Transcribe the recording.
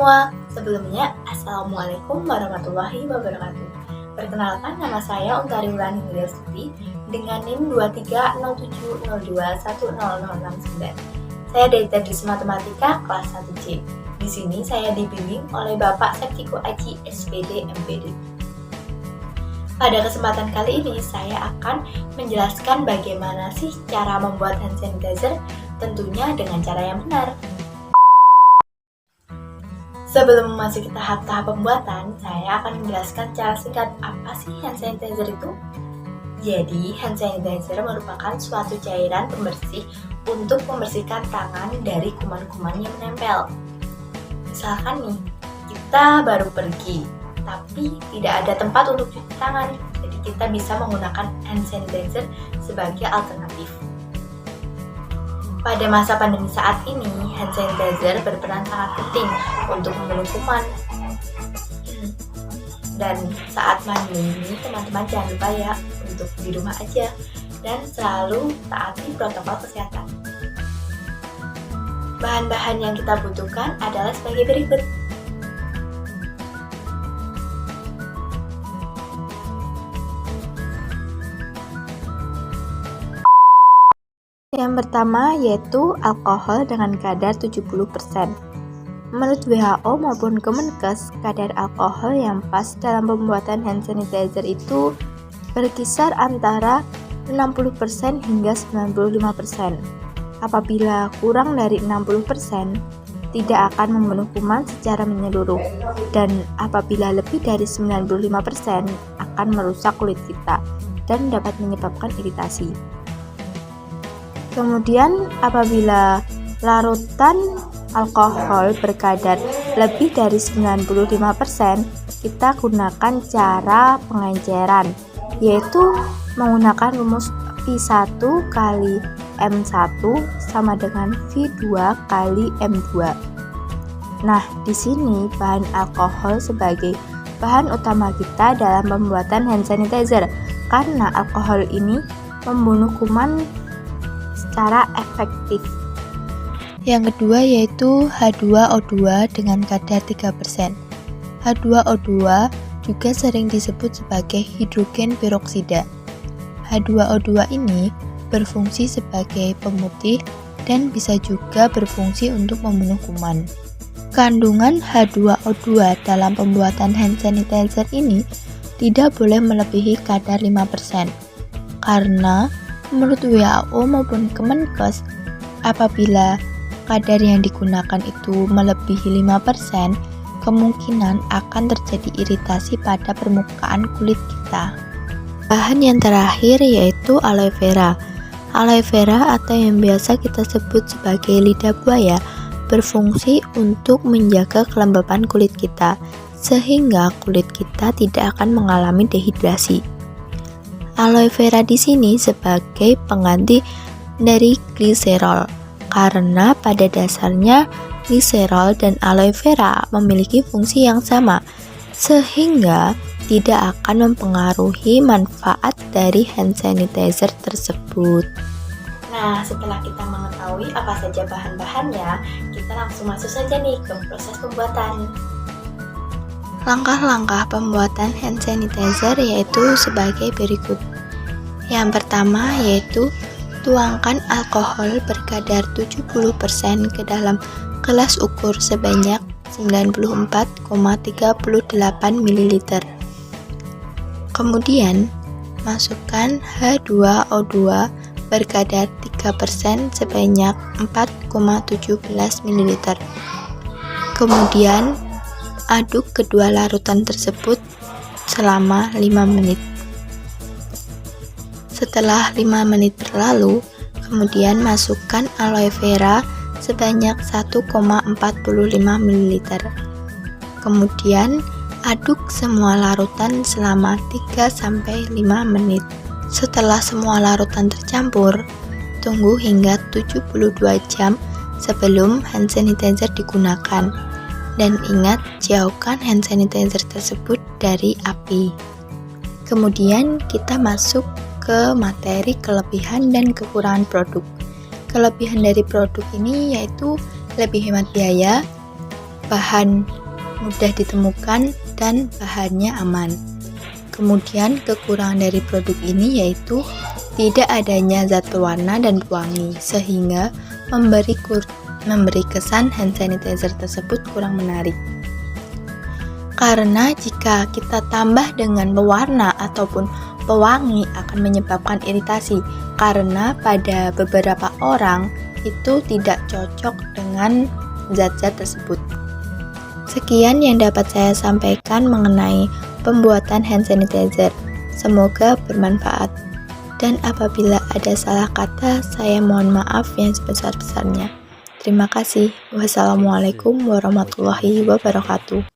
semua, sebelumnya Assalamualaikum warahmatullahi wabarakatuh. Perkenalkan, nama saya Untari Wulan Hindarstuti dengan NIM 230702100069. Saya dari Tadris Matematika kelas 1C. Di sini saya dibimbing oleh Bapak Septiko Aji SPD MPD. Pada kesempatan kali ini saya akan menjelaskan bagaimana sih cara membuat hand sanitizer, tentunya dengan cara yang benar. Sebelum memasuki tahap-tahap pembuatan, saya akan menjelaskan secara singkat apa sih hand sanitizer itu. Jadi, hand sanitizer merupakan suatu cairan pembersih untuk membersihkan tangan dari kuman-kuman yang menempel. Misalkan nih, kita baru pergi, tapi tidak ada tempat untuk cuci tangan, jadi kita bisa menggunakan hand sanitizer sebagai alternatif. Pada masa pandemi saat ini, hand sanitizer berperan sangat penting untuk membunuh kuman. Dan saat mandi ini, teman-teman jangan lupa ya untuk di rumah aja dan selalu taati protokol kesehatan. Bahan-bahan yang kita butuhkan adalah sebagai berikut. Yang pertama yaitu alkohol dengan kadar 70%. Menurut WHO maupun Kemenkes, kadar alkohol yang pas dalam pembuatan hand sanitizer itu berkisar antara 60% hingga 95%. Apabila kurang dari 60%, tidak akan membunuh kuman secara menyeluruh, dan apabila lebih dari 95% akan merusak kulit kita dan dapat menyebabkan iritasi. Kemudian apabila larutan alkohol berkadar lebih dari 95%, kita gunakan cara pengenceran, yaitu menggunakan rumus V1 kali M1 sama dengan V2 kali M2. Nah, di sini bahan alkohol sebagai bahan utama kita dalam pembuatan hand sanitizer, karena alkohol ini membunuh kuman secara efektif. Yang kedua yaitu H2O2 dengan kadar 3%. H2O2 juga sering disebut sebagai hidrogen peroksida. H2O2 ini berfungsi sebagai pemutih dan bisa juga berfungsi untuk membunuh kuman. Kandungan H2O2 dalam pembuatan hand sanitizer ini tidak boleh melebihi kadar 5%, karena menurut WHO maupun Kemenkes, apabila kadar yang digunakan itu melebihi 5%, kemungkinan akan terjadi iritasi pada permukaan kulit kita. Bahan yang terakhir yaitu aloe vera. Aloe vera atau yang biasa kita sebut sebagai lidah buaya berfungsi untuk menjaga kelembapan kulit kita, sehingga kulit kita tidak akan mengalami dehidrasi. Aloe vera di sini sebagai pengganti dari gliserol, karena pada dasarnya gliserol dan aloe vera memiliki fungsi yang sama, sehingga tidak akan mempengaruhi manfaat dari hand sanitizer tersebut. Nah, setelah kita mengetahui apa saja bahan-bahannya, kita langsung masuk saja nih ke proses pembuatan. Langkah-langkah pembuatan hand sanitizer yaitu sebagai berikut. Yang pertama yaitu tuangkan alkohol berkadar 70% ke dalam gelas ukur sebanyak 94,38 ml. Kemudian masukkan H2O2 berkadar 3% sebanyak 4,17 ml. Kemudian aduk kedua larutan tersebut selama 5 menit. Setelah 5 menit berlalu, kemudian masukkan aloe vera sebanyak 1,45 ml. Kemudian aduk semua larutan selama 3-5 menit. Setelah semua larutan tercampur, tunggu hingga 72 jam sebelum hand sanitizer digunakan. Dan ingat, jauhkan hand sanitizer tersebut dari api. Kemudian kita masuk ke materi kelebihan dan kekurangan produk. Kelebihan dari produk ini yaitu lebih hemat biaya, bahan mudah ditemukan dan bahannya aman. Kemudian kekurangan dari produk ini yaitu tidak adanya zat pewarna dan pewangi, sehingga memberi kesan hand sanitizer tersebut kurang menarik. Karena jika kita tambah dengan pewarna ataupun pewangi akan menyebabkan iritasi, karena pada beberapa orang itu tidak cocok dengan zat-zat tersebut. Sekian yang dapat saya sampaikan mengenai pembuatan hand sanitizer. Semoga bermanfaat. Dan apabila ada salah kata, saya mohon maaf yang sebesar-besarnya. Terima kasih. Wassalamualaikum warahmatullahi wabarakatuh.